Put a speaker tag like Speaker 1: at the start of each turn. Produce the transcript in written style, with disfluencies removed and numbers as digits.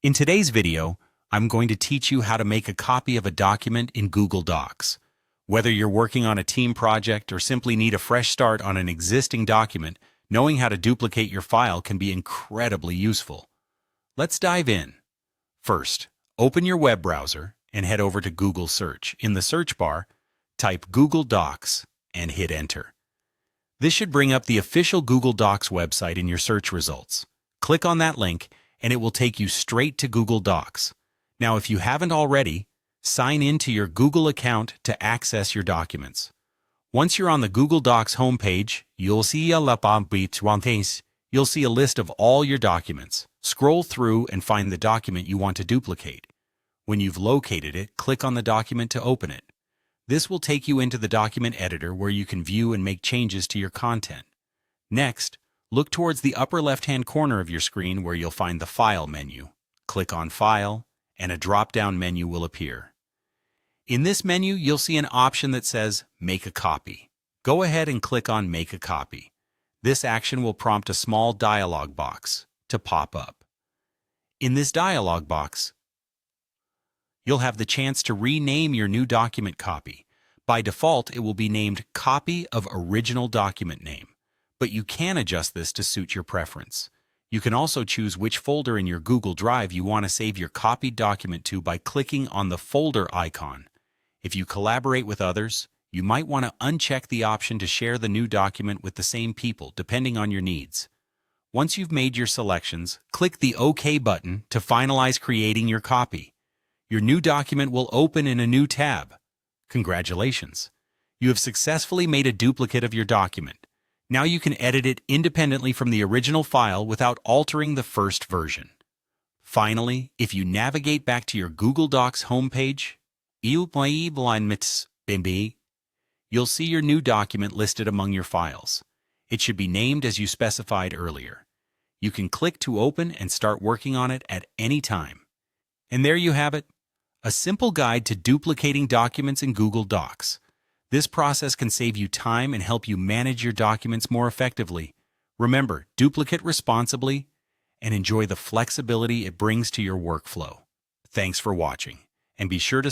Speaker 1: In today's video, I'm going to teach you how to make a copy of a document in Google Docs. Whether you're working on a team project or simply need a fresh start on an existing document, knowing how to duplicate your file can be incredibly useful. Let's dive in. First, open your web browser and head over to Google Search. In the search bar, type Google Docs and hit Enter. This should bring up the official Google Docs website in your search results. Click on that link and it will take you straight to Google Docs. Now, if you haven't already, sign in to your Google account to access your documents. Once you're on the Google Docs homepage, you'll see a list of all your documents. Scroll through and find the document you want to duplicate. When you've located it, click on the document to open it. This will take you into the document editor where you can view and make changes to your content. Next, look towards the upper left-hand corner of your screen where you'll find the File menu. Click on File, and a drop-down menu will appear. In this menu, you'll see an option that says Make a Copy. Go ahead and click on Make a Copy. This action will prompt a small dialog box to pop up. In this dialog box, you'll have the chance to rename your new document copy. By default, it will be named Copy of Original Document Name, but you can adjust this to suit your preference. You can also choose which folder in your Google Drive you want to save your copied document to by clicking on the folder icon. If you collaborate with others, you might want to uncheck the option to share the new document with the same people, depending on your needs. Once you've made your selections, click the OK button to finalize creating your copy. Your new document will open in a new tab. Congratulations! You have successfully made a duplicate of your document. Now you can edit it independently from the original file without altering the first version. Finally, if you navigate back to your Google Docs homepage, you'll see your new document listed among your files. It should be named as you specified earlier. You can click to open and start working on it at any time. And there you have it, a simple guide to duplicating documents in Google Docs. This process can save you time and help you manage your documents more effectively. Remember, duplicate responsibly and enjoy the flexibility it brings to your workflow. Thanks for watching, and be sure to